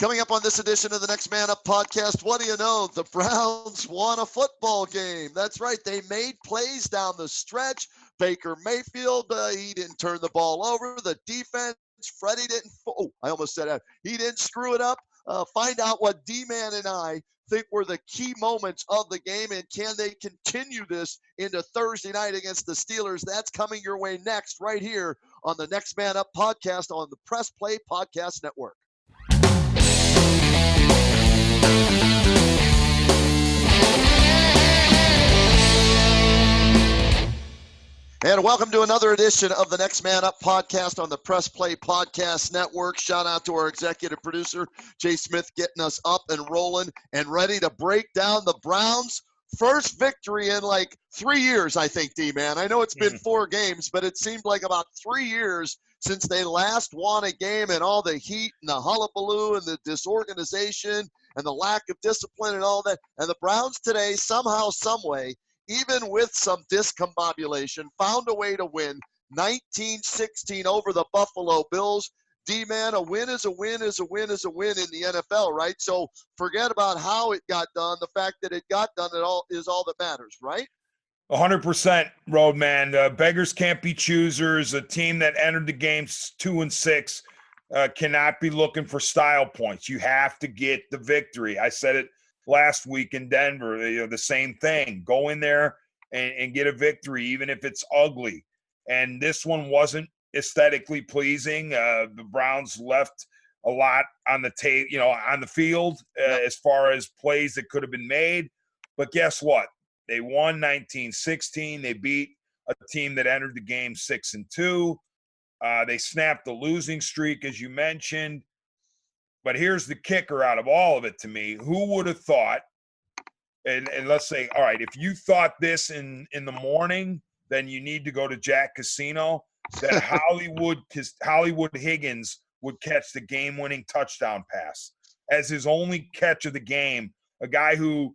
Coming up on this edition of the Next Man Up podcast, what do you know? The Browns won a football game. That's right. They made plays down the stretch. Baker Mayfield, he didn't turn the ball over. The defense, Freddie didn't. I almost said that. He didn't screw it up. Find out what D-Man and I think were the key moments of the game, and can they continue this into Thursday night against the Steelers? That's coming your way next, right here on the Next Man Up podcast on the Press Play Podcast Network. And welcome to another edition of the Next Man Up podcast on the Press Play Podcast Network. Shout out to our executive producer, Jay Smith, getting us up and rolling and ready to break down the Browns' first victory in like 3 years, I think, D-Man. I know it's been 4 games, but it seemed like about 3 years since they last won a game, and all the heat and the hullabaloo and the disorganization and the lack of discipline and all that. And the Browns today, somehow, someway, even with some discombobulation, found a way to win 19-16 over the Buffalo Bills. D-Man, a win is a win is a win is a win in the NFL, right? So forget about how it got done. The fact that it got done is all that matters, right? 100%, Roadman. Beggars can't be choosers. A team that entered the game 2-6 cannot be looking for style points. You have to get the victory. I said it last week in Denver, the same thing. Go in there and get a victory, even if it's ugly. And this one wasn't aesthetically pleasing. The Browns left a lot on the on the field as far as plays that could have been made. But guess what? They won 19-16. They beat a team that entered the game 6-2. They snapped the losing streak, as you mentioned. But here's the kicker out of all of it to me. Who would have thought, and let's say, all right, if you thought this in the morning, then you need to go to Jack Casino, that Hollywood Higgins would catch the game-winning touchdown pass as his only catch of the game, a guy who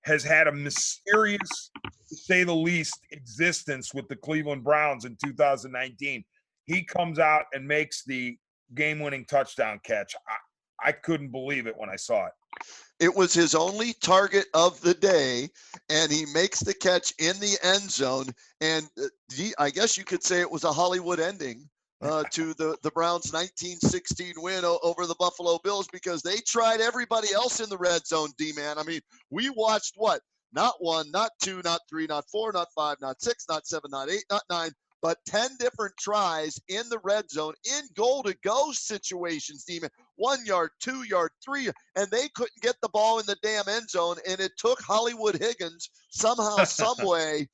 has had a mysterious, to say the least, existence with the Cleveland Browns in 2019. He comes out and makes the game-winning touchdown catch. I couldn't believe it when I saw it. It was his only target of the day, and he makes the catch in the end zone. And I guess you could say it was a Hollywood ending to the Browns' 19-16 win over the Buffalo Bills, because they tried everybody else in the red zone, D-Man. I mean, we watched what? Not 1, not 2, not 3, not 4, not 5, not 6, not 7, not 8, not 9, but 10 different tries in the red zone in goal-to-go situations, D-Man. 1 yard, 2 yard, 3, and they couldn't get the ball in the damn end zone, and it took Hollywood Higgins somehow, some way,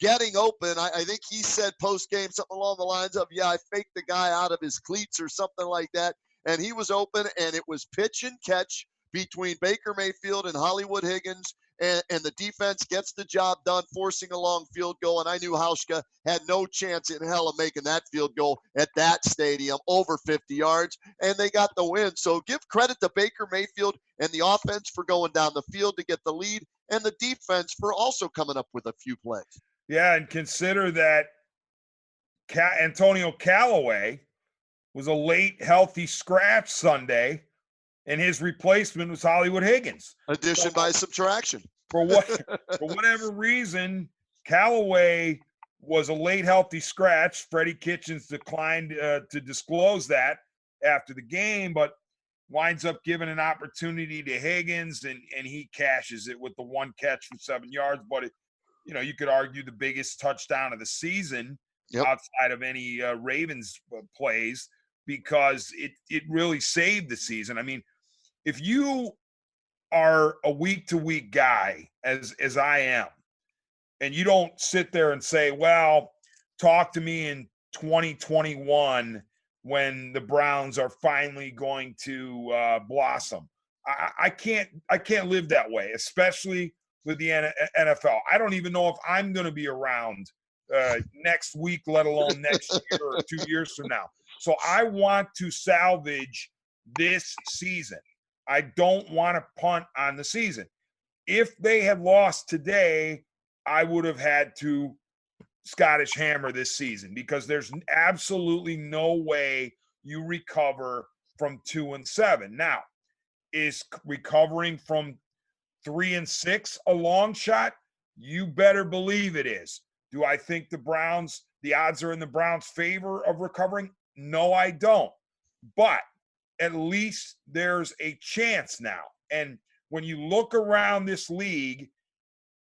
getting open. I think he said post-game something along the lines of, I faked the guy out of his cleats or something like that, and he was open, and it was pitch and catch between Baker Mayfield and Hollywood Higgins, and the defense gets the job done, forcing a long field goal. And I knew Hauschka had no chance in hell of making that field goal at that stadium, over 50 yards, and they got the win. So give credit to Baker Mayfield and the offense for going down the field to get the lead, and the defense for also coming up with a few plays. Yeah, and consider that Antonio Callaway was a late healthy scratch Sunday, and his replacement was Hollywood Higgins. Addition by subtraction. For whatever reason, Callaway was a late healthy scratch. Freddie Kitchens declined to disclose that after the game, but winds up giving an opportunity to Higgins, and he cashes it with the 1 catch for 7 yards. But you could argue the biggest touchdown of the season outside of any Ravens plays, because it really saved the season. I mean, if you are a week-to-week guy, as I am, and you don't sit there and say, well, talk to me in 2021 when the Browns are finally going to blossom. I can't live that way, especially with the NFL. I don't even know if I'm going to be around next week, let alone next year or 2 years from now. So I want to salvage this season. I don't want to punt on the season. If they had lost today, I would have had to Scottish hammer this season, because there's absolutely no way you recover from 2-7. Now, is recovering from 3-6 a long shot? You better believe it is. Do I think the odds are in the Browns' favor of recovering? No, I don't. But at least there's a chance now. And when you look around this league,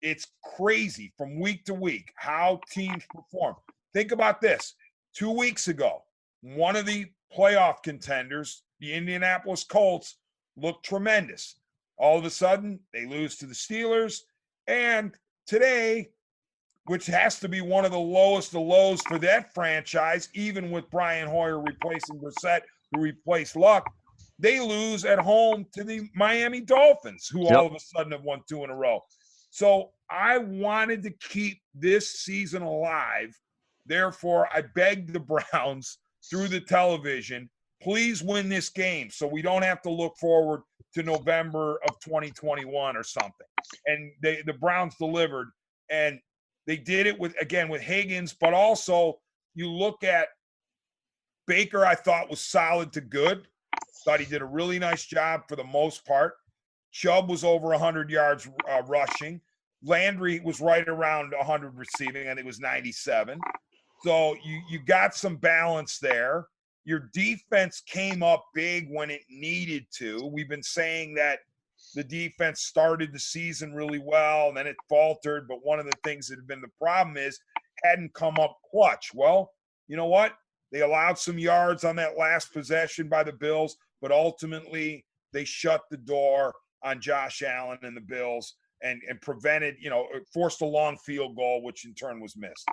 it's crazy from week to week how teams perform. Think about this. 2 weeks ago, one of the playoff contenders, the Indianapolis Colts, looked tremendous. All of a sudden, they lose to the Steelers. And today, which has to be one of the lowest of lows for that franchise, even with Brian Hoyer replacing Brissett, who replaced Luck, they lose at home to the Miami Dolphins, who all of a sudden have won 2 in a row. So I wanted to keep this season alive. Therefore, I begged the Browns through the television, please win this game so we don't have to look forward to November of 2021 or something. And the Browns delivered, and they did it with Higgins, but also you look at Baker, I thought was solid to good. Thought he did a really nice job for the most part. Chubb was over 100 yards rushing. Landry was right around 100 receiving. I think it was 97. So you got some balance there. Your defense came up big when it needed to. We've been saying that the defense started the season really well, and then it faltered. But one of the things that had been the problem is hadn't come up clutch. Well, you know what? They allowed some yards on that last possession by the Bills, but ultimately they shut the door on Josh Allen and the Bills and prevented, forced a long field goal, which in turn was missed.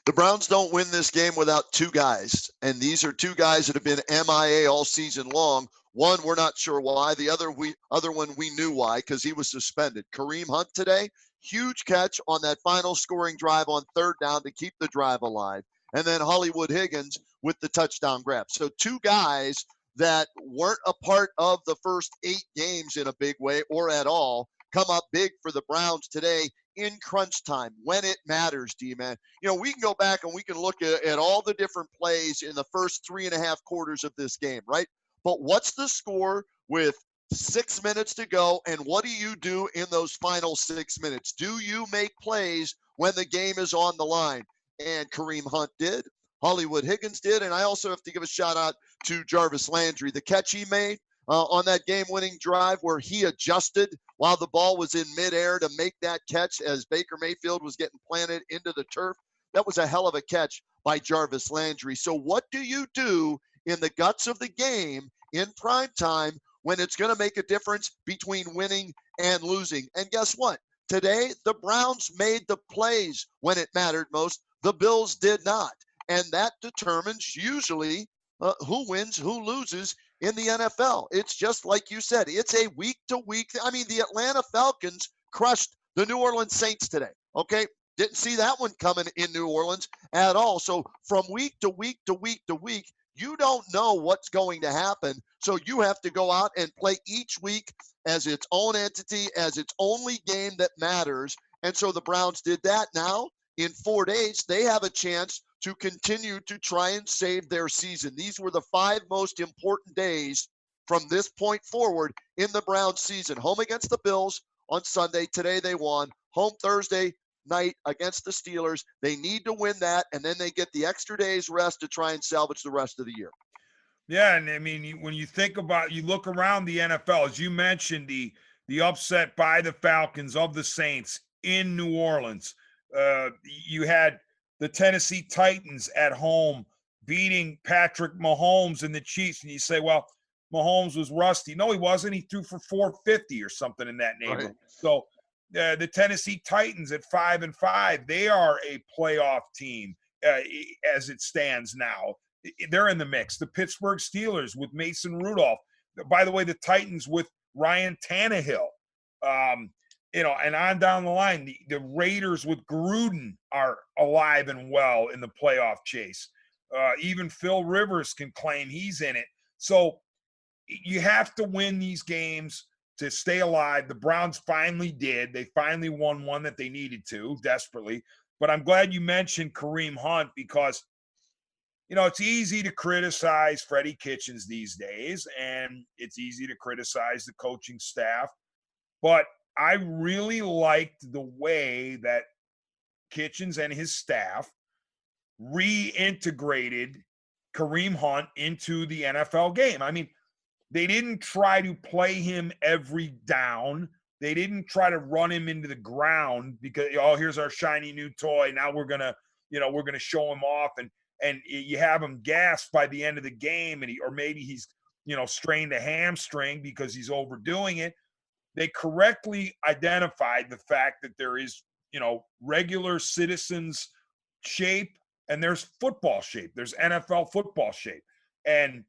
The Browns don't win this game without 2 guys, and these are 2 guys that have been MIA all season long. One, we're not sure why. The other one we knew why, because he was suspended. Kareem Hunt today, huge catch on that final scoring drive on 3rd down to keep the drive alive. And then Hollywood Higgins with the touchdown grab. So 2 guys that weren't a part of the first 8 games in a big way or at all come up big for the Browns today in crunch time when it matters, D-Man. We can go back and we can look at all the different plays in the first 3.5 quarters of this game, right? But what's the score with 6 minutes to go, and what do you do in those final 6 minutes? Do you make plays when the game is on the line? And Kareem Hunt did. Hollywood Higgins did. And I also have to give a shout out to Jarvis Landry. The catch he made on that game-winning drive where he adjusted while the ball was in midair to make that catch as Baker Mayfield was getting planted into the turf. That was a hell of a catch by Jarvis Landry. So what do you do in the guts of the game in prime time when it's going to make a difference between winning and losing? And guess what? Today, the Browns made the plays when it mattered most. The Bills did not. And that determines usually who wins, who loses in the NFL. It's just like you said, it's a week-to-week. I mean, the Atlanta Falcons crushed the New Orleans Saints today, okay? Didn't see that one coming in New Orleans at all. So from week to week to week to week, you don't know what's going to happen. So you have to go out and play each week as its own entity, as its only game that matters. And so the Browns did that. Now, in 4 days, they have a chance to continue to try and save their season. These were the 5 most important days from this point forward in the Browns season. Home against the Bills on Sunday. Today they won. Home Thursday night against the Steelers. They need to win that, and then they get the extra day's rest to try and salvage the rest of the year. Yeah, and I mean, when you think about, you look around the NFL, as you mentioned, the upset by the Falcons of the Saints in New Orleans. You had the Tennessee Titans at home beating Patrick Mahomes and the Chiefs, and you say, well, Mahomes was rusty. No, he wasn't. He threw for 450 or something in that neighborhood. Right. So the Tennessee Titans at 5-5, they are a playoff team as it stands now. They're in the mix. The Pittsburgh Steelers with Mason Rudolph. By the way, the Titans with Ryan Tannehill. And on down the line, the Raiders with Gruden are alive and well in the playoff chase. Even Phil Rivers can claim he's in it. So you have to win these games to stay alive. The Browns finally did. They finally won one that they needed to desperately. But I'm glad you mentioned Kareem Hunt because, it's easy to criticize Freddie Kitchens these days, and it's easy to criticize the coaching staff. But I really liked the way that Kitchens and his staff reintegrated Kareem Hunt into the NFL game. I mean, they didn't try to play him every down. They didn't try to run him into the ground because, oh, here's our shiny new toy. Now we're gonna show him off, and you have him gassed by the end of the game, and or maybe he's strained a hamstring because he's overdoing it. They correctly identified the fact that there is regular citizens shape and there's football shape. There's NFL football shape, and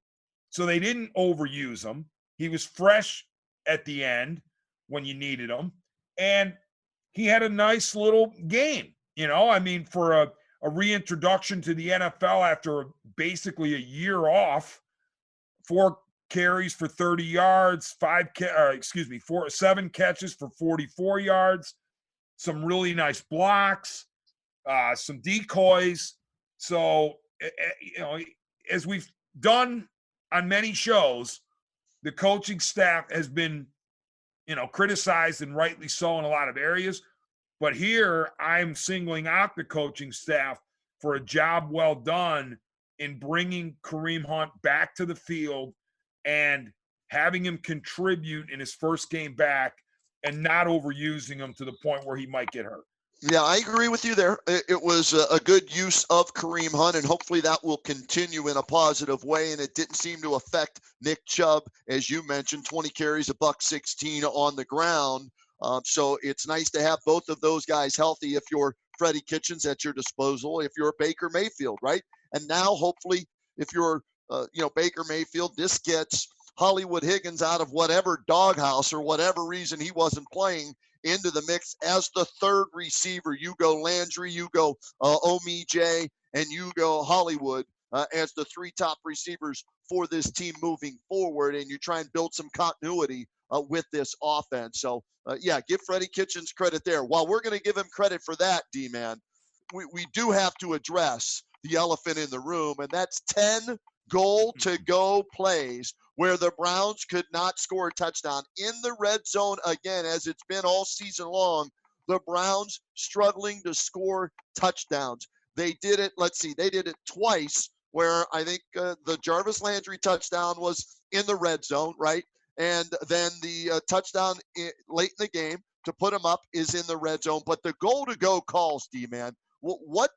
so they didn't overuse him. He was fresh at the end when you needed him, and he had a nice little game. I mean, for a reintroduction to the NFL after basically a year off, 4 carries for 30 yards, 7 catches for 44 yards, some really nice blocks, some decoys. So, as we've done on many shows, the coaching staff has been, criticized, and rightly so, in a lot of areas. But here I'm singling out the coaching staff for a job well done in bringing Kareem Hunt back to the field and having him contribute in his first game back and not overusing him to the point where he might get hurt. Yeah, I agree with you there. It was a good use of Kareem Hunt, and hopefully that will continue in a positive way. And it didn't seem to affect Nick Chubb, as you mentioned, 20 carries, $116 on the ground. So it's nice to have both of those guys healthy if you're Freddie Kitchens at your disposal, if you're Baker Mayfield, right? And now hopefully if you're Baker Mayfield, this gets Hollywood Higgins out of whatever doghouse or whatever reason he wasn't playing into the mix as the third receiver. You go Landry, you go Omij, and you go Hollywood as the 3 top receivers for this team moving forward, and you try and build some continuity with this offense. So, give Freddie Kitchens credit there. While we're going to give him credit for that, D-Man, we do have to address the elephant in the room, and that's 10 goal-to-go plays where the Browns could not score a touchdown in the red zone again, as it's been all season long. The Browns struggling to score touchdowns. They did it, they did it twice, where I think the Jarvis Landry touchdown was in the red zone, right? And then the touchdown late in the game to put them up is in the red zone. But the goal-to-go calls, D-Man, what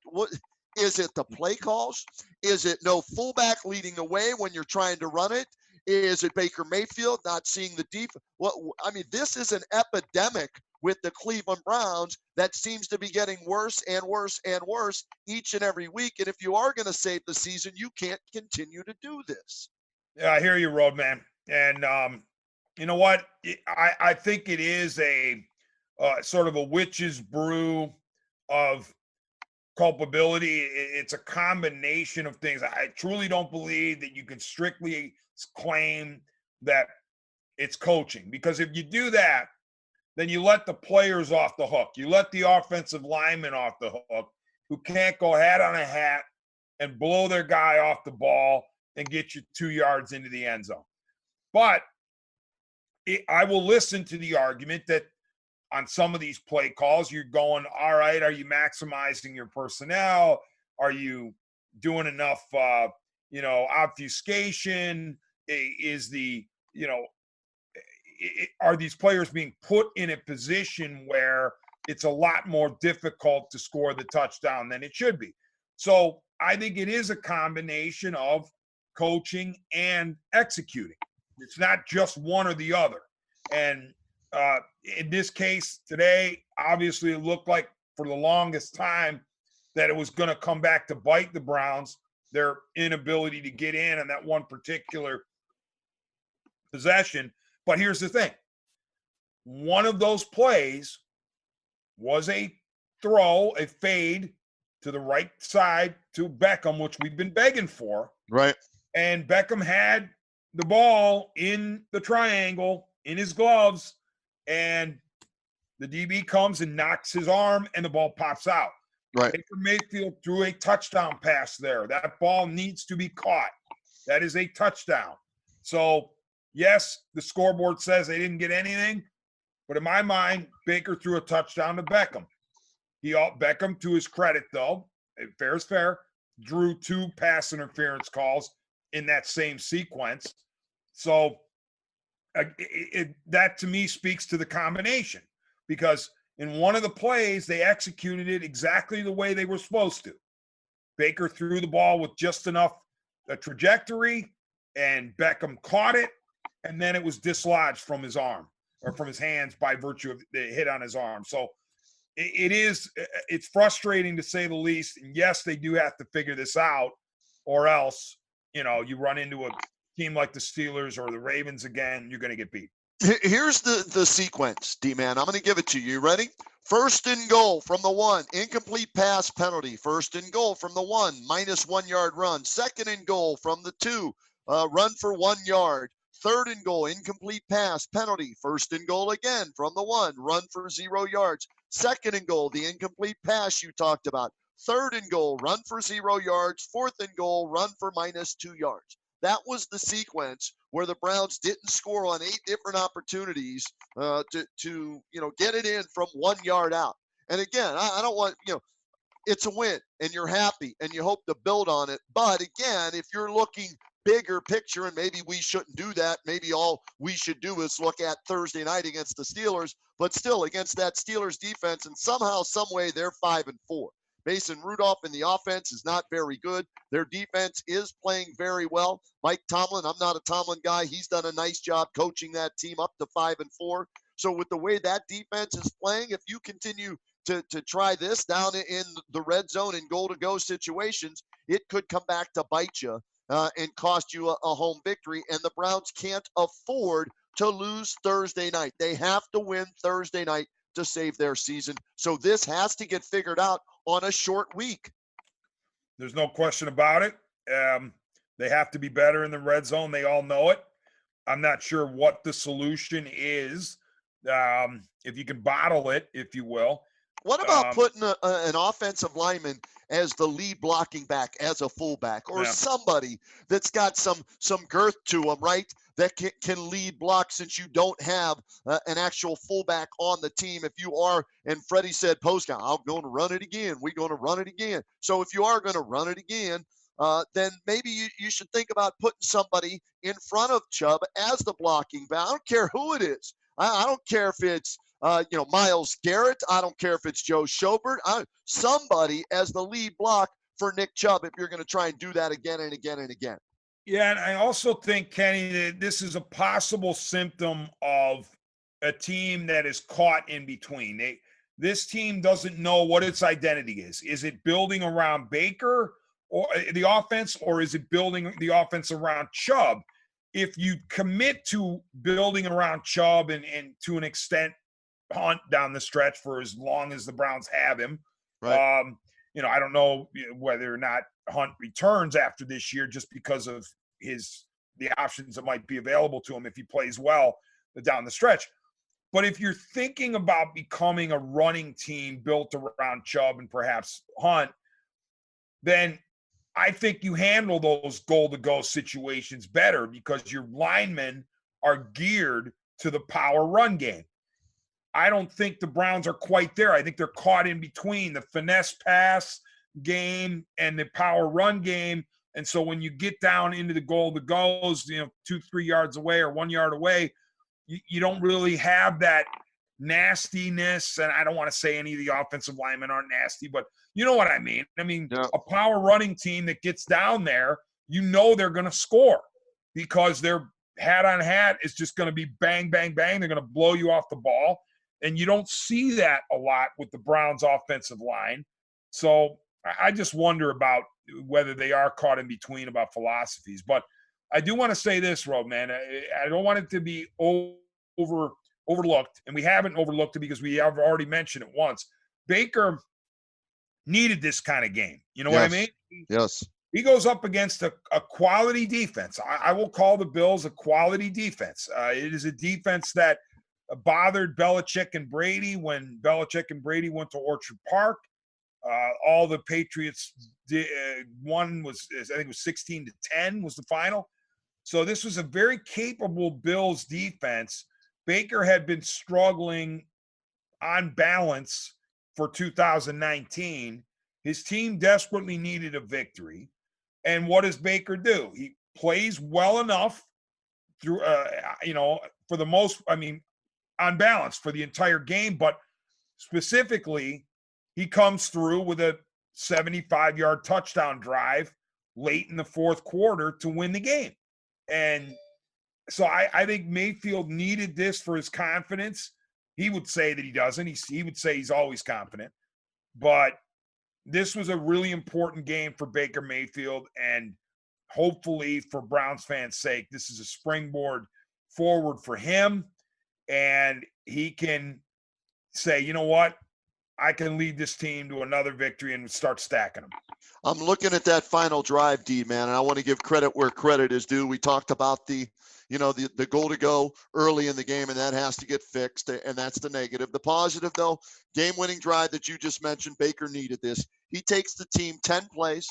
is it? The play calls? Is it no fullback leading the way when you're trying to run it? Is it Baker Mayfield not seeing the deep? This is an epidemic with the Cleveland Browns that seems to be getting worse and worse and worse each and every week. And if you are going to save the season, you can't continue to do this. Yeah, I hear you, Roadman. And you know what? I think it is a sort of a witch's brew of culpability. It's a combination of things. I truly don't believe that you can strictly claim that it's coaching, because if you do that, then you let the players off the hook. You let the offensive linemen off the hook, who can't go hat on a hat and blow their guy off the ball and get you 2 yards into the end zone. But I will listen to the argument that on some of these play calls, you're going, all right, are you maximizing your personnel? Are you doing enough, obfuscation? Are these players being put in a position where it's a lot more difficult to score the touchdown than it should be? So I think it is a combination of coaching and executing. It's not just one or the other. And in this case today, obviously it looked like for the longest time that it was going to come back to bite the Browns, their inability to get in on that one particular possession. But here's the thing. One of those plays was a throw, a fade to the right side to Beckham, which we've been begging for. Right. And Beckham had the ball in the triangle in his gloves, and the DB comes and knocks his arm, and the ball pops out. Right. Baker Mayfield threw a touchdown pass there. That ball needs to be caught. That is a touchdown. So, yes, the scoreboard says they didn't get anything, but in my mind, Baker threw a touchdown to Beckham. Beckham, to his credit, though, fair is fair, drew 2 pass interference calls in that same sequence. So that to me speaks to the combination, because in one of the plays, they executed it exactly the way they were supposed to. Baker threw the ball with just enough trajectory, and Beckham caught it, and then it was dislodged from his arm or from his hands by virtue of the hit on his arm. So it's frustrating to say the least. And yes, they do have to figure this out, or else, you run into a team like the Steelers or the Ravens again, you're going to get beat. Here's the sequence, D-Man. I'm going to give it to you. Ready? First and goal from the 1, incomplete pass penalty. First and goal from the 1, -1 yard run. Second and goal from the 2, run for 1 yard. Third and goal, incomplete pass penalty. First and goal again from the 1, run for 0 yards. Second and goal, the incomplete pass you talked about. Third and goal, run for 0 yards. Fourth and goal, run for -2 yards. That was the sequence where the Browns didn't score on 8 different opportunities to get it in from 1 yard out. And again, I don't want, it's a win and you're happy and you hope to build on it. But again, if you're looking bigger picture, and maybe we shouldn't do that, maybe all we should do is look at Thursday night against the Steelers, but still against that Steelers defense, and somehow, some way, they're 5-4. Mason Rudolph in the offense is not very good. Their defense is playing very well. Mike Tomlin, I'm not a Tomlin guy. He's done a nice job coaching that team up to 5-4. So with the way that defense is playing, if you continue to try this down in the red zone and goal-to-go situations, it could come back to bite you and cost you a home victory. And the Browns can't afford to lose Thursday night. They have to win Thursday night to save their season. So this has to get figured out on a short week. There's no question about it. They have to be better in the red zone. They all know it. I'm not sure what the solution is. If you can bottle it, if you will. What about putting an offensive lineman as the lead blocking back, as a fullback, or somebody that's got some girth to them, right? That can lead block, since you don't have an actual fullback on the team. If you are, and Freddie said post-game, I'm going to run it again. We're going to run it again. So if you are going to run it again, then maybe you should think about putting somebody in front of Chubb as the blocking back. I don't care who it is. I don't care if it's Myles Garrett. I don't care if it's Joe Schobert. Somebody as the lead block for Nick Chubb if you're going to try and do that again and again and again. Yeah, and I also think, Kenny, that this is a possible symptom of a team that is caught in between. This team doesn't know what its identity is. Is it building around Baker or the offense, or is it building the offense around Chubb? If you commit to building around Chubb and to an extent Hunt down the stretch for as long as the Browns have him, right. I don't know whether or not Hunt returns after this year just because of the options that might be available to him if he plays well down the stretch. But if you're thinking about becoming a running team built around Chubb and perhaps Hunt, then I think you handle those goal-to-go situations better because your linemen are geared to the power run game. I don't think the Browns are quite there. I think they're caught in between the finesse pass game and the power run game. And so when you get down into the goal-to-goes, 2-3 yards away or 1 yard away, you don't really have that nastiness. And I don't want to say any of the offensive linemen aren't nasty, but you know what I mean. A power running team that gets down there, they're going to score because their hat on hat is just going to be bang, bang, bang. They're going to blow you off the ball. And you don't see that a lot with the Browns offensive line. So I just wonder about whether they are caught in between about philosophies. But I do want to say this, Roadman. I don't want it to be overlooked. And we haven't overlooked it because we have already mentioned it once. Baker needed this kind of game. You know what I mean? Yes. He goes up against a quality defense. I will call the Bills a quality defense. It is a defense that bothered Belichick and Brady when Belichick and Brady went to Orchard Park. All the Patriots won was, I think it was 16-10 was the final. So this was a very capable Bills defense. Baker had been struggling on balance for 2019. His team desperately needed a victory. And what does Baker do? He plays well enough through, for the most, on balance for the entire game, but specifically, he comes through with a 75-yard touchdown drive late in the fourth quarter to win the game. And so I think Mayfield needed this for his confidence. He would say that he doesn't. He would say he's always confident. But this was a really important game for Baker Mayfield. And hopefully, for Browns fans' sake, this is a springboard forward for him. And he can say, you know what? I can lead this team to another victory and start stacking them. I'm looking at that final drive, D-man, and I want to give credit where credit is due. We talked about the goal to go early in the game, and that has to get fixed, and that's the negative. The positive, though, game-winning drive that you just mentioned, Baker needed this. He takes the team 10 plays,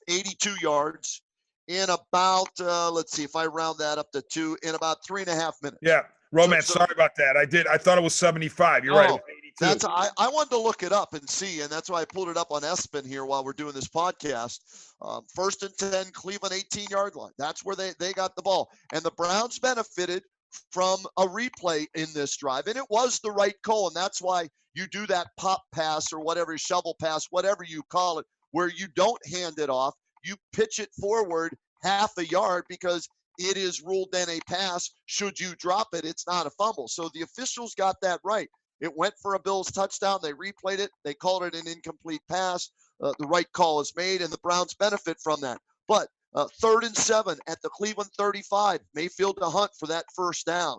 82 yards, in about, let's see, if I round that up to 2, in about 3.5 minutes. Yeah. Roadman, sorry about that. I thought it was 75. You're right. That's I wanted to look it up and see, and that's why I pulled it up on ESPN here while we're doing this podcast. 1st and 10, Cleveland 18-yard line. That's where they got the ball. And the Browns benefited from a replay in this drive, and it was the right call, and that's why you do that pop pass or whatever, shovel pass, whatever you call it, where you don't hand it off. You pitch it forward half a yard because it is ruled then a pass. Should you drop it, it's not a fumble. So the officials got that right. It went for a Bills touchdown. They replayed it. They called it an incomplete pass. The right call is made, and the Browns benefit from that. But 3rd and 7 at the Cleveland 35. Mayfield to Hunt for that first down.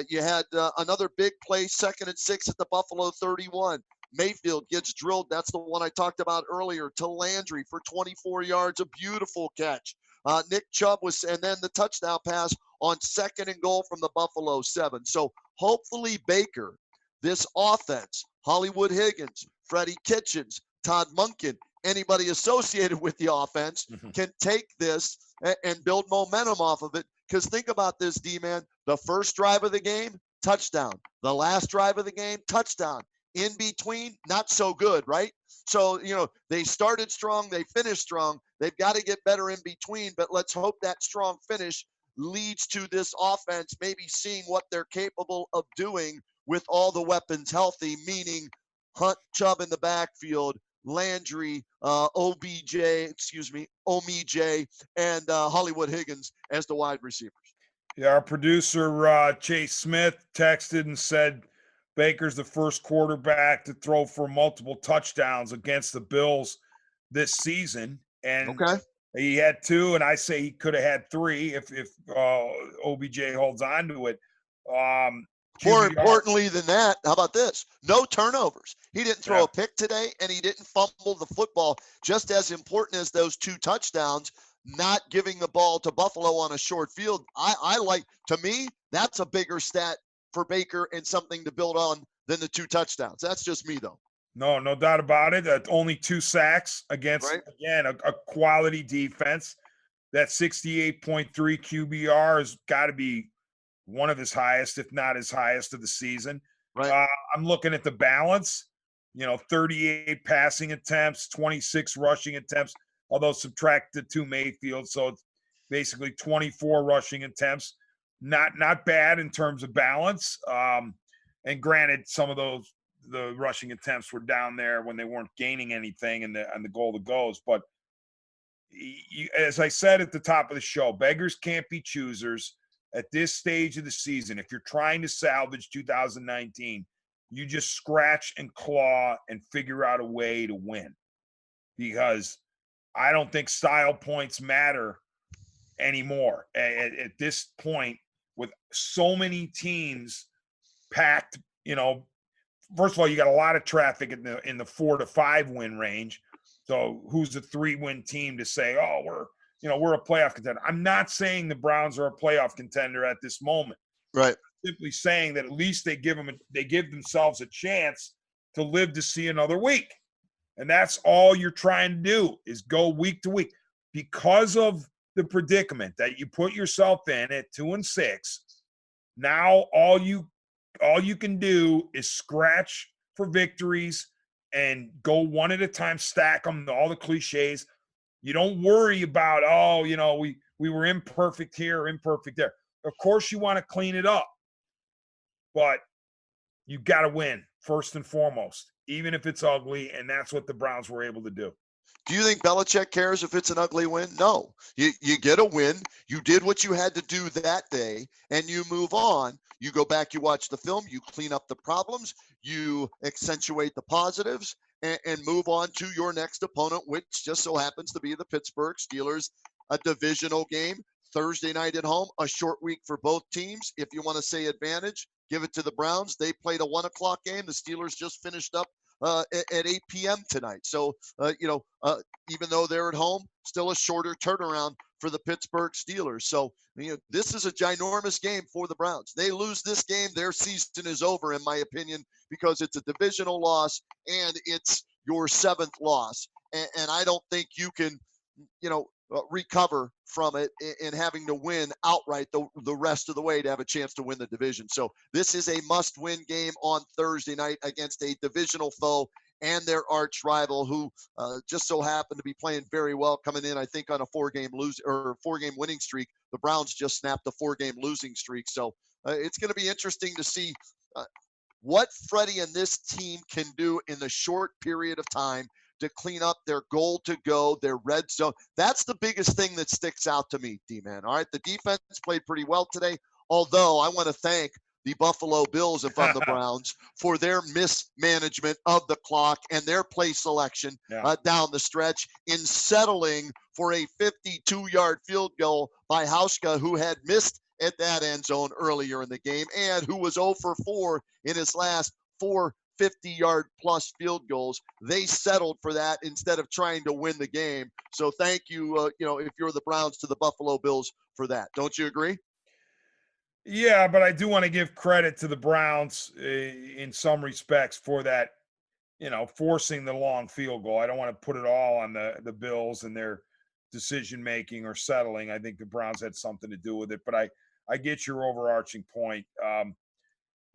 You had another big play, 2nd and 6 at the Buffalo 31. Mayfield gets drilled. That's the one I talked about earlier, to Landry for 24 yards. A beautiful catch. Nick Chubb and then the touchdown pass on 2nd and goal from the Buffalo 7. So hopefully Baker, this offense, Hollywood Higgins, Freddie Kitchens, Todd Monken, anybody associated with the offense can take this and build momentum off of it. Because think about this, D-man. The first drive of the game, touchdown. The last drive of the game, touchdown. In between, not so good, right? So, they started strong, they finished strong. They've got to get better in between, but let's hope that strong finish leads to this offense maybe seeing what they're capable of doing with all the weapons healthy, meaning Hunt, Chubb in the backfield, Landry, OMJ, and Hollywood Higgins as the wide receivers. Yeah, our producer, Chase Smith, texted and said Baker's the first quarterback to throw for multiple touchdowns against the Bills this season. And he had 2, and I say he could have had 3 if OBJ holds on to it. More importantly than that, how about this? No turnovers. He didn't throw a pick today, and he didn't fumble the football. Just as important as those 2 touchdowns, not giving the ball to Buffalo on a short field. To me, that's a bigger stat for Baker and something to build on than the 2 touchdowns. That's just me, though. No doubt about it. Only 2 sacks against, again, a quality defense. That 68.3 QBR has got to be one of his highest, if not his highest of the season. Right. I'm looking at the balance, 38 passing attempts, 26 rushing attempts, although subtract the 2 Mayfield. So it's basically 24 rushing attempts. Not bad in terms of balance. And granted, some of the rushing attempts were down there when they weren't gaining anything on the goal to goes. But as I said at the top of the show, beggars can't be choosers. At this stage of the season, if you're trying to salvage 2019, you just scratch and claw and figure out a way to win. Because I don't think style points matter anymore at this point, with so many teams packed. First of all, you got a lot of traffic in the 4 to 5 win range. So who's a 3-win team to say, oh, we're a playoff contender? I'm not saying the Browns are a playoff contender at this moment. Right. I'm simply saying that at least they give themselves a chance to live to see another week. And that's all you're trying to do is go week to week. Because of the predicament that you put yourself in at 2-6, now all you can do is scratch for victories and go one at a time, stack them, all the cliches. You don't worry about, we were imperfect here, imperfect there. Of course, you want to clean it up, but you got to win first and foremost, even if it's ugly. And that's what the Browns were able to do. Do you think Belichick cares if it's an ugly win? No. You get a win. You did what you had to do that day, and you move on. You go back, you watch the film, you clean up the problems, you accentuate the positives, and move on to your next opponent, which just so happens to be the Pittsburgh Steelers, a divisional game, Thursday night at home, a short week for both teams. If you want to say advantage, give it to the Browns. They played a 1 o'clock game. The Steelers just finished up at 8 p.m. tonight. So, even though they're at home, still a shorter turnaround for the Pittsburgh Steelers. So, this is a ginormous game for the Browns. They lose this game, their season is over, in my opinion, because it's a divisional loss and it's your 7th loss. And I don't think you can, recover from it in having to win outright the rest of the way to have a chance to win the division. So this is a must-win game on Thursday night against a divisional foe and their arch rival, who just so happened to be playing very well, coming in, I think, on a 4-game winning streak. The Browns just snapped a 4-game losing streak. So it's going to be interesting to see what Freddie and this team can do in the short period of time to clean up their goal to go, their red zone. That's the biggest thing that sticks out to me, D-Man. All right, the defense played pretty well today, although I want to thank the Buffalo Bills, if I'm the Browns, for their mismanagement of the clock and their play selection down the stretch in settling for a 52-yard field goal by Hauschka, who had missed at that end zone earlier in the game and who was 0 for 4 in his last 4 50-yard plus field goals. They settled for that instead of trying to win the game. So thank you, if you're the Browns, to the Buffalo Bills for that. Don't you agree? Yeah, but I do want to give credit to the Browns in some respects for that, forcing the long field goal. I don't want to put it all on the Bills and their decision-making or settling. I think the Browns had something to do with it, but I get your overarching point.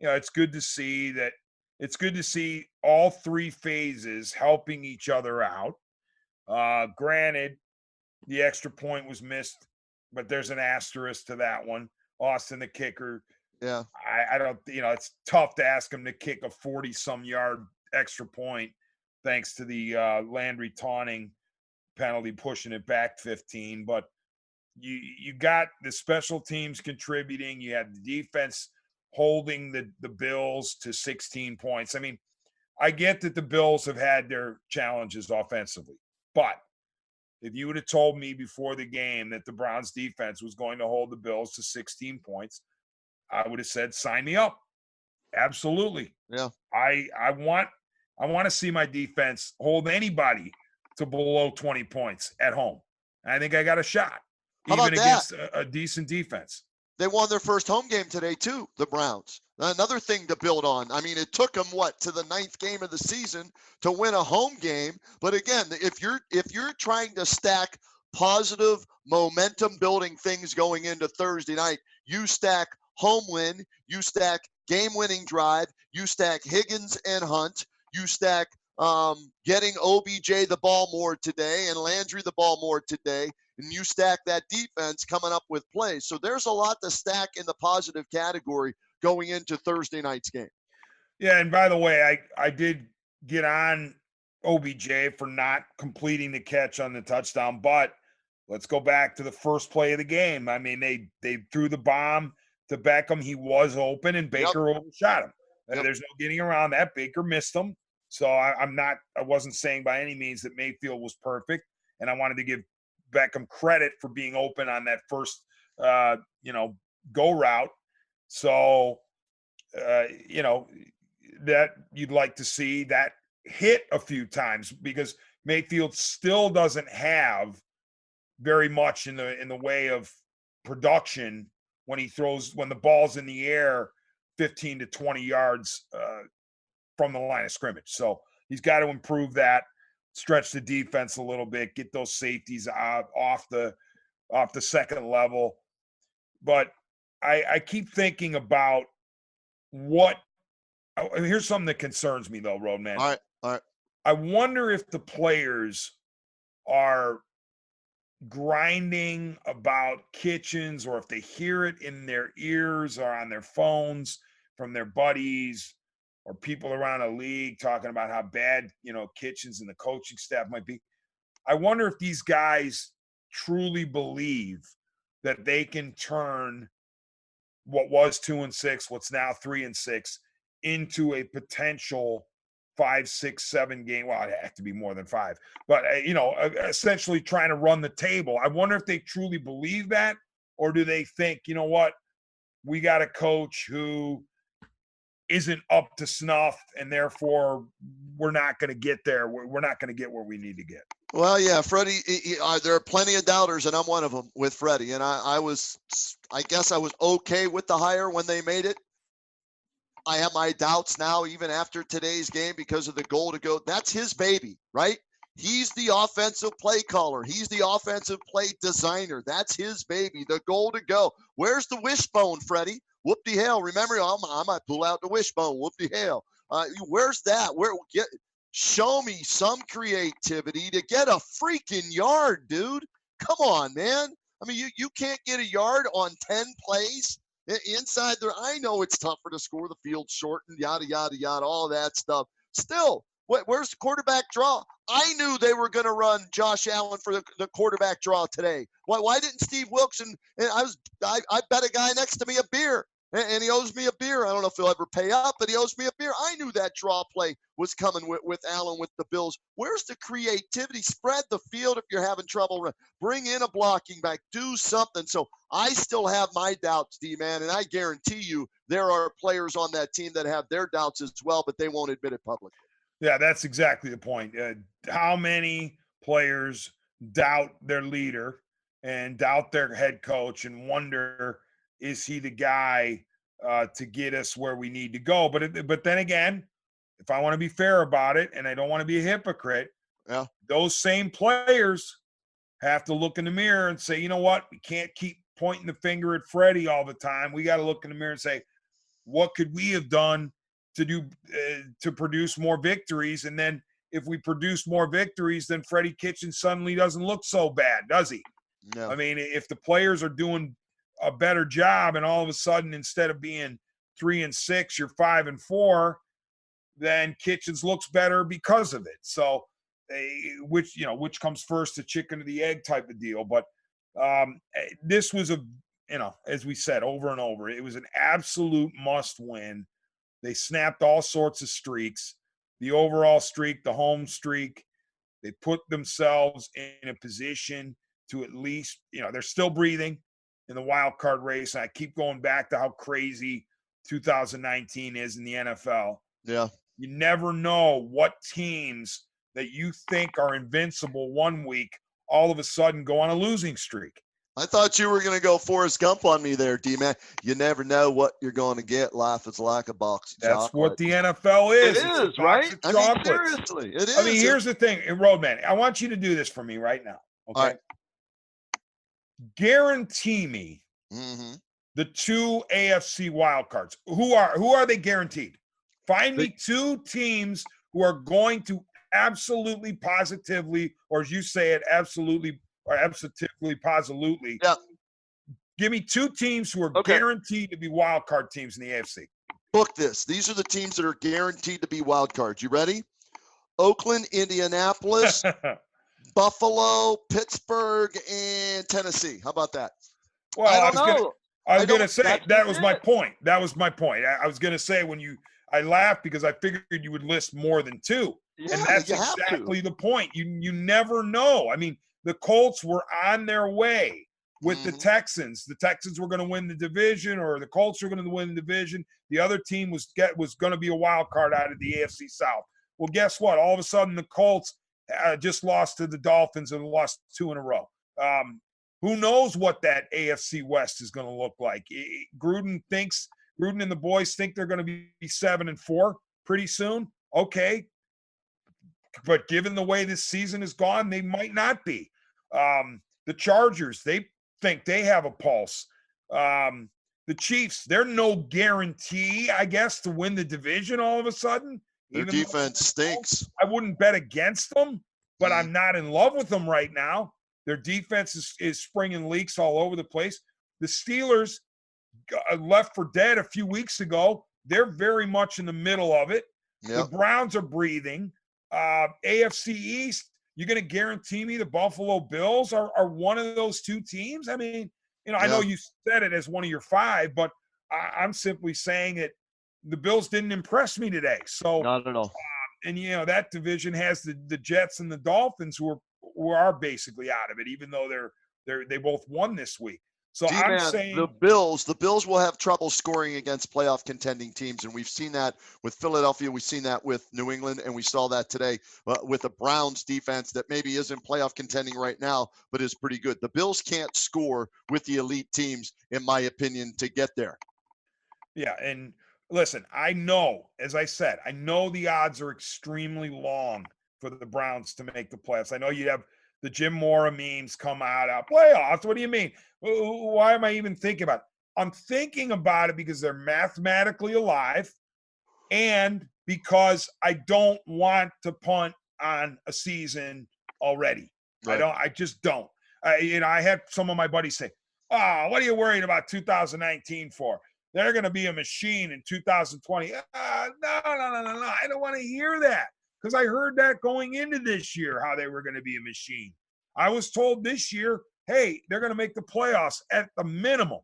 It's good to see that. It's good to see all 3 phases helping each other out. Granted, the extra point was missed, but there's an asterisk to that one. Austin, the kicker. Yeah. I don't, it's tough to ask him to kick a 40-some yard extra point thanks to the Landry taunting penalty pushing it back 15. But you got the special teams contributing. You had the defense holding the Bills to 16 points. I mean, I get that the Bills have had their challenges offensively, but if you would have told me before the game that the Browns defense was going to hold the Bills to 16 points, I would have said, sign me up. Absolutely. Yeah. I want to see my defense hold anybody to below 20 points at home. I think I got a shot, even against a decent defense. They won their first home game today, too, the Browns. Another thing to build on. I mean, it took them, to the 9th game of the season to win a home game. But again, if you're trying to stack positive momentum building things going into Thursday night, you stack home win, you stack game-winning drive, you stack Higgins and Hunt, you stack getting OBJ the ball more today and Landry the ball more today, and you stack that defense coming up with plays. So there's a lot to stack in the positive category going into Thursday night's game. Yeah, and by the way, I did get on OBJ for not completing the catch on the touchdown, but let's go back to the first play of the game. I mean, they threw the bomb to Beckham. He was open, and Baker overshot him. Yep. There's no getting around that. Baker missed him. So I wasn't saying by any means that Mayfield was perfect, and I wanted to give Beckham credit for being open on that first, go route. So, that you'd like to see that hit a few times, because Mayfield still doesn't have very much in the way of production when the ball's in the air 15 to 20 yards from the line of scrimmage. So he's got to improve that. stretch the defense a little bit, get those safeties off the second level. But I keep thinking about here's something that concerns me though, Roadman. All right. All right. I wonder if the players are grinding about Kitchens, or if they hear it in their ears or on their phones from their buddies or people around the league talking about how bad, Kitchens and the coaching staff might be. I wonder if these guys truly believe that they can turn what was 2-6, what's now 3-6, into a potential 5, 6, 7 game. Well, it had to be more than 5, but essentially trying to run the table. I wonder if they truly believe that, or do they think, you know what, we got a coach who isn't up to snuff, and therefore we're not going to get there. We're not going to get where we need to get. Well, yeah, Freddie, there are plenty of doubters, and I'm one of them with Freddie. And I guess I was okay with the hire when they made it. I have my doubts now, even after today's game, because of the goal to go. That's his baby, right? He's the offensive play caller. He's the offensive play designer. That's his baby, the goal to go. Where's the wishbone, Freddie? Whoop-de-hell. Remember, I might pull out the wishbone. Whoop-de-hell. Where's that? Show me some creativity to get a freaking yard, dude. Come on, man. I mean, you can't get a yard on 10 plays inside there. I know it's tougher to score, the field shortened, yada, yada, yada, all that stuff. Still, where's the quarterback draw? I knew they were going to run Josh Allen for the quarterback draw today. Why didn't Steve Wilkson? And I bet a guy next to me a beer, and he owes me a beer. I don't know if he'll ever pay up, but he owes me a beer. I knew that draw play was coming with Allen with the Bills. Where's the creativity? Spread the field if you're having trouble. Bring in a blocking back. Do something. So I still have my doubts, D-Man, and I guarantee you there are players on that team that have their doubts as well, but they won't admit it publicly. Yeah, that's exactly the point. How many players doubt their leader and doubt their head coach and wonder, is he the guy to get us where we need to go? But then again, if I want to be fair about it, and I don't want to be a hypocrite, yeah, those same players have to look in the mirror and say, you know what, we can't keep pointing the finger at Freddie all the time. We got to look in the mirror and say, what could we have done to produce more victories? And then if we produce more victories, then Freddie Kitchens suddenly doesn't look so bad, does he? No. I mean, if the players are doing a better job, and all of a sudden, instead of being 3-6, you're 5-4, then Kitchens looks better because of it. So, which comes first, the chicken or the egg type of deal. But this was as we said over and over, it was an absolute must win. They snapped all sorts of streaks, the overall streak, the home streak. They put themselves in a position to at least, they're still breathing in the wild card race. And I keep going back to how crazy 2019 is in the NFL. Yeah. You never know what teams that you think are invincible one week all of a sudden go on a losing streak. I thought you were going to go Forrest Gump on me there, D-Man. You never know what you're going to get. Life is like a box of That's chocolate. what the NFL is. It is, right? I mean, seriously, it is. I mean, here's the thing, Roadman. I want you to do this for me right now, okay? All right. Guarantee me the 2 AFC wild cards. Who are they guaranteed? Find me 2 teams who are going to absolutely, positively, or as you say it, absolutely positively. Yeah. Give me 2 teams who are guaranteed to be wild card teams in the AFC. Book this. These are the teams that are guaranteed to be wild cards. You ready? Oakland, Indianapolis, Buffalo, Pittsburgh, and Tennessee. How about that? Well, I was going to say that was my point. That was my point. I was going to say I laughed because I figured you would list more than 2. Yeah, and that's exactly the point. You never know. I mean, the Colts were on their way with the Texans. The Texans were going to win the division, or the Colts were going to win the division. The other team was going to be a wild card out of the AFC South. Well, guess what? All of a sudden, the Colts just lost to the Dolphins and lost 2 in a row. Who knows what that AFC West is going to look like? Gruden and the boys think they're going to be 7-4 pretty soon. Okay. but given the way this season has gone, they might not be. The Chargers, they think they have a pulse. The Chiefs, they're no guarantee, I guess, to win the division all of a sudden. Their Even though defense stinks. I wouldn't bet against them, but Mhm. I'm not in love with them right now. Their defense is springing leaks all over the place. The Steelers left for dead a few weeks ago. They're very much in the middle of it. The Yep. Browns are breathing. AFC East, you're going to guarantee me the Buffalo Bills are one of those two teams? I mean, I know you said it as one of your five, but I'm simply saying that the Bills didn't impress me today. So not at all. And that division has the Jets and the Dolphins who are basically out of it, even though they both won this week. So I'm saying the Bills will have trouble scoring against playoff contending teams, and we've seen that with Philadelphia. We've seen that with New England, and we saw that today with the Browns defense that maybe isn't playoff contending right now, but is pretty good. The Bills can't score with the elite teams, in my opinion, to get there. Yeah, and listen, I know, as I said, I know the odds are extremely long for the Browns to make the playoffs. I know you have the Jim Mora memes come out playoffs. What do you mean? Why am I even thinking about it? I'm thinking about it because they're mathematically alive and because I don't want to punt on a season already. Right. I just don't. I had some of my buddies say, "Oh, what are you worried about 2019 for? They're going to be a machine in 2020. No. I don't want to hear that because I heard that going into this year, how they were going to be a machine. I was told this year, hey, they're going to make the playoffs at the minimum.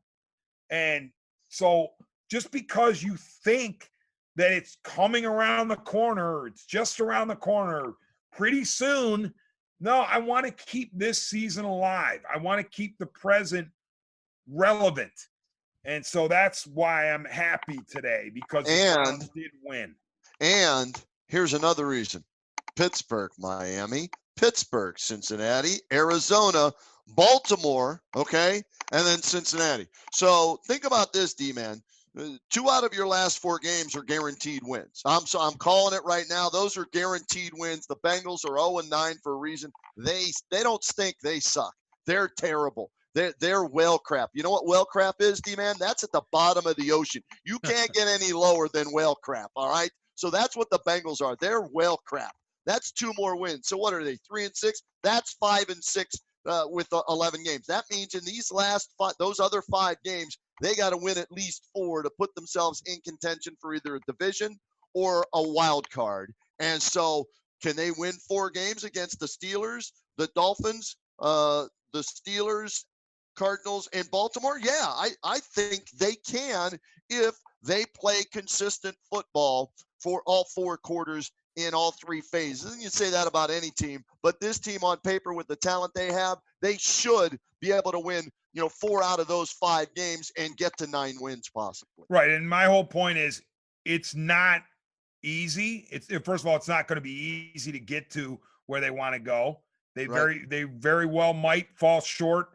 And so just because you think that it's coming around the corner, it's just around the corner pretty soon, no, I want to keep this season alive. I want to keep the present relevant. And so that's why I'm happy today because the Browns did win. And here's another reason. Pittsburgh, Miami, Pittsburgh, Cincinnati, Arizona, Baltimore, okay, and then Cincinnati. So think about this, D-Man. 2 out of your last 4 games are guaranteed wins. I'm calling it right now. Those are guaranteed wins. The Bengals are 0-9 for a reason. They don't stink. They suck. They're terrible. They're whale crap. You know what whale crap is, D-Man? That's at the bottom of the ocean. You can't get any lower than whale crap, all right? So that's what the Bengals are. They're whale crap. That's 2 more wins. So what are they, 3-6? That's 5-6 with 11 games. That means in these last 5, those other 5 games, they got to win at least 4 to put themselves in contention for either a division or a wild card. And so can they win 4 games against the Steelers, the Dolphins, the Steelers, Cardinals, and Baltimore? Yeah, I think they can if they play consistent football for all 4 quarters in all 3 phases. And you say that about any team, but this team on paper with the talent they have, they should be able to win, 4 out of those 5 games and get to 9 wins possibly. Right. And my whole point is it's not easy. First of all, it's not going to be easy to get to where they want to go. They very well might fall short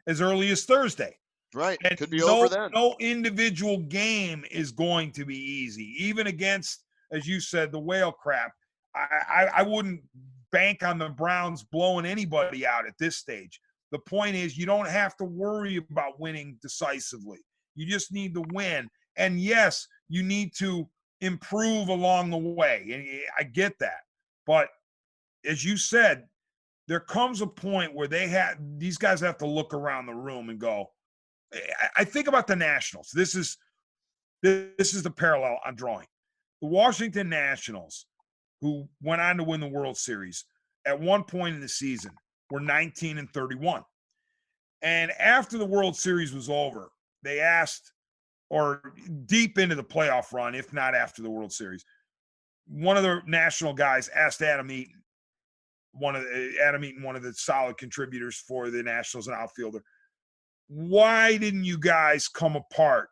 as early as Thursday. Right. And could be over then. No individual game is going to be easy, even against, as you said, the whale crap. I wouldn't bank on the Browns blowing anybody out at this stage. The point is you don't have to worry about winning decisively. You just need to win. And yes, you need to improve along the way. And I get that. But as you said, there comes a point where these guys have to look around the room and go, I think about the Nationals. This is the parallel I'm drawing. The Washington Nationals, who went on to win the World Series, at one point in the season were 19-31. And after the World Series was over, they asked, or deep into the playoff run, if not after the World Series, one of the national guys asked Adam Eaton, one of the solid contributors for the Nationals, an outfielder, why didn't you guys come apart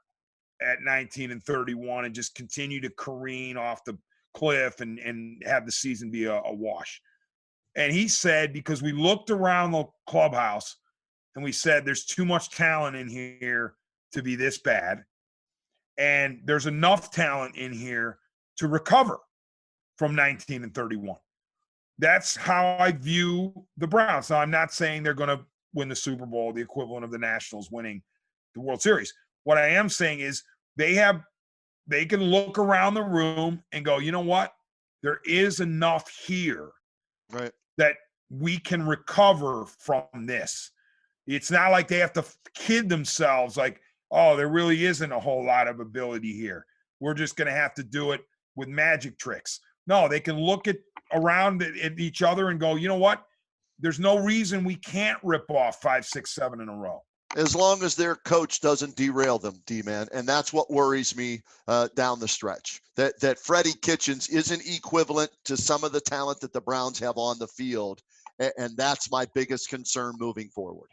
at 19-31 and just continue to careen off the cliff and have the season be a wash? And he said, because we looked around the clubhouse and we said, there's too much talent in here to be this bad. And there's enough talent in here to recover from 19-31. that's how I view the Browns. Now, I'm not saying they're going to win the Super Bowl, the equivalent of the Nationals winning the World Series. What I am saying is they can look around the room and go, you know what? There is enough here Right. that we can recover from this. It's not like they have to kid themselves like, oh, there really isn't a whole lot of ability here. We're just going to have to do it with magic tricks. No, they can look around at each other and go, you know what? There's no reason we can't rip off 5, 6, 7 in a row. As long as their coach doesn't derail them, D-man. And that's what worries me down the stretch. That Freddie Kitchens isn't equivalent to some of the talent that the Browns have on the field. And that's my biggest concern moving forward.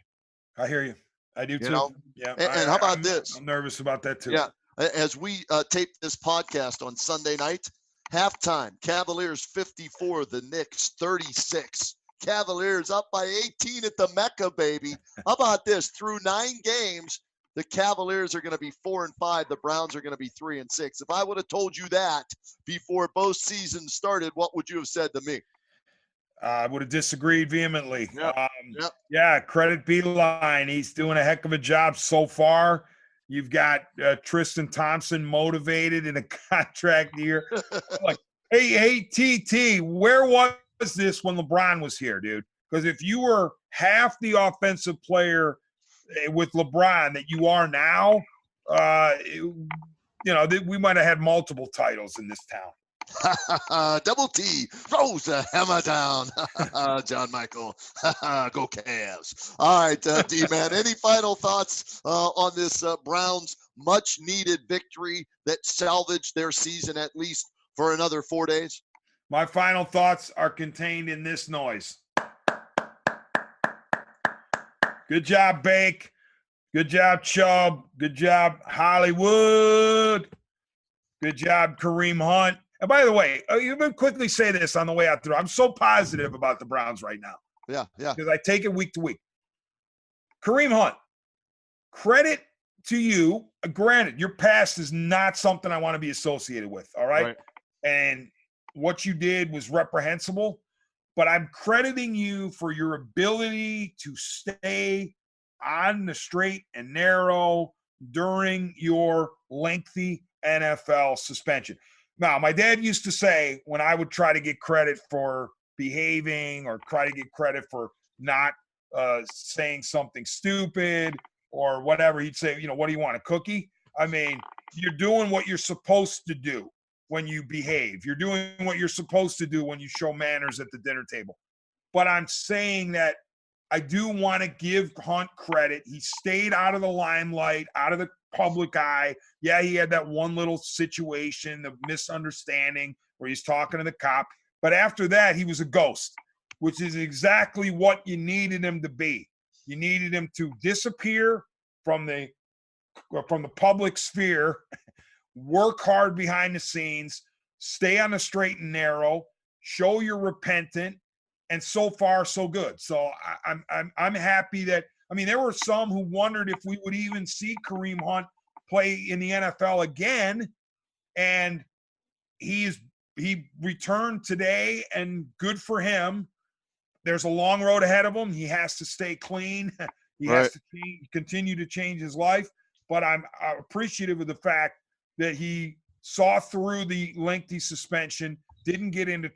I hear you. I do You too. know? Yeah. And how about this? I'm nervous about that too. Yeah. As we tape this podcast on Sunday night, halftime, Cavaliers 54, the Knicks 36. Cavaliers up by 18 at the Mecca, baby. How about this? Through 9 games, the Cavaliers are going to be 4-5. The Browns are going to be 3-6. If I would have told you that before both seasons started, what would you have said to me? I would have disagreed vehemently. Yep. Yeah, credit Beeline. He's doing a heck of a job so far. You've got Tristan Thompson motivated in a contract year. Like, hey, TT, where was this when LeBron was here, dude? Because if you were half the offensive player with LeBron that you are now, we might have had multiple titles in this town. Double T throws the hammer down. John Michael, go Cavs. All right, D-man, any final thoughts on this Browns much-needed victory that salvaged their season at least for another 4 days? My final thoughts are contained in this noise. Good job, Bake. Good job, Chubb. Good job, Hollywood. Good job, Kareem Hunt. And by the way, you can quickly say this on the way out there. I'm so positive about the Browns right now. Yeah. Because I take it week to week. Kareem Hunt, credit to you. Granted, your past is not something I want to be associated with, all right? And what you did was reprehensible, but I'm crediting you for your ability to stay on the straight and narrow during your lengthy NFL suspension. Now, my dad used to say when I would try to get credit for behaving or try to get credit for not saying something stupid or whatever, he'd say, what do you want, a cookie? I mean, you're doing what you're supposed to do when you behave. You're doing what you're supposed to do when you show manners at the dinner table. But I'm saying that I do want to give Hunt credit. He stayed out of the limelight, out of the public eye. Yeah, he had that one little situation, the misunderstanding where he's talking to the cop. But after that, he was a ghost, which is exactly what you needed him to be. You needed him to disappear from the public sphere, work hard behind the scenes, stay on the straight and narrow, show you're repentant, and so far so good. So I'm happy that. I mean, there were some who wondered if we would even see Kareem Hunt play in the NFL again, and he returned today, and good for him. There's a long road ahead of him. He has to stay clean. He has to continue to change his life. But I'm appreciative of the fact that he saw through the lengthy suspension, didn't get into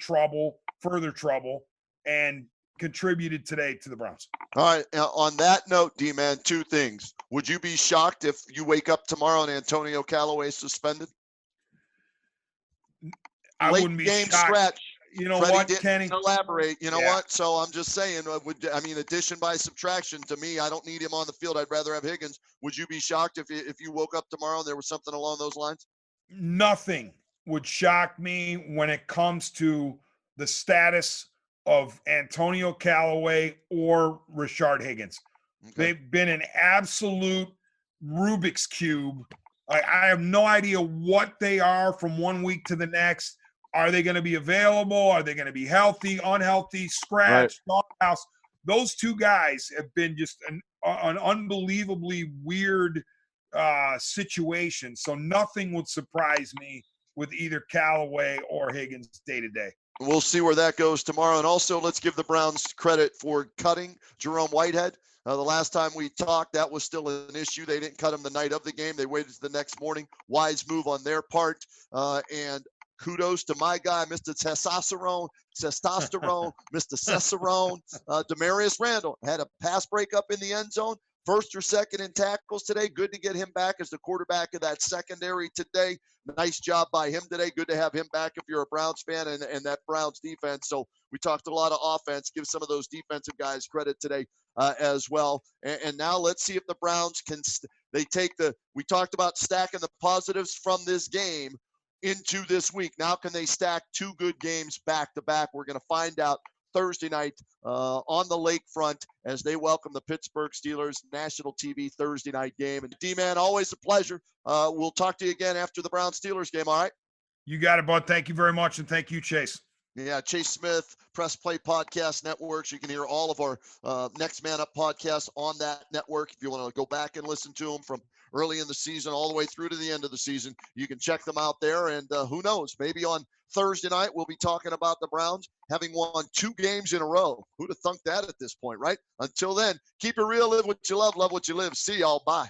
further trouble, and contributed today to the Browns. All right. On that note, D-man, 2 things. Would you be shocked if you wake up tomorrow and Antonio Callaway suspended? I Late wouldn't be game shocked. Stretch. You know Freddie what, didn't Kenny? elaborate. You know what? So I'm just saying, addition by subtraction, to me, I don't need him on the field. I'd rather have Higgins. Would you be shocked if you woke up tomorrow and there was something along those lines? Nothing would shock me when it comes to the status of Antonio Callaway or Rashard Higgins. Okay. They've been an absolute Rubik's Cube. I have no idea what they are from one week to the next. Are they going to be available? Are they going to be healthy, unhealthy, scratch, doghouse? Those 2 guys have been just an unbelievably weird situation. So nothing would surprise me with either Callaway or Higgins day to day. We'll see where that goes tomorrow. And also, let's give the Browns credit for cutting Jerome Whitehead. The last time we talked, that was still an issue. They didn't cut him the night of the game. They waited to the next morning. Wise move on their part. And kudos to my guy, Mr. Testosterone, Mr. Cicerone. Demarius Randall had a pass breakup in the end zone. First or second in tackles today. Good to get him back as the quarterback of that secondary today. Nice job by him today. Good to have him back if you're a Browns fan and that Browns defense. So we talked a lot of offense. Give some of those defensive guys credit today as well. And now let's see if the Browns can they take we talked about stacking the positives from this game into this week. Now can they stack two good games back to back? We're going to find out Thursday night on the lakefront as they welcome the Pittsburgh Steelers, national TV Thursday night game. And D-Man, always a pleasure. We'll talk to you again after the Browns-Steelers game, all right? You got it, bud. Thank you very much, and thank you, Chase. Yeah, Chase Smith, Press Play Podcast Networks. You can hear all of our Next Man Up podcasts on that network. If you want to go back and listen to them from early in the season all the way through to the end of the season, you can check them out there. And who knows, maybe on Thursday night, we'll be talking about the Browns having won 2 games in a row. Who'd have thunk that at this point, right? Until then, keep it real, live what you love what you live. See y'all. Bye.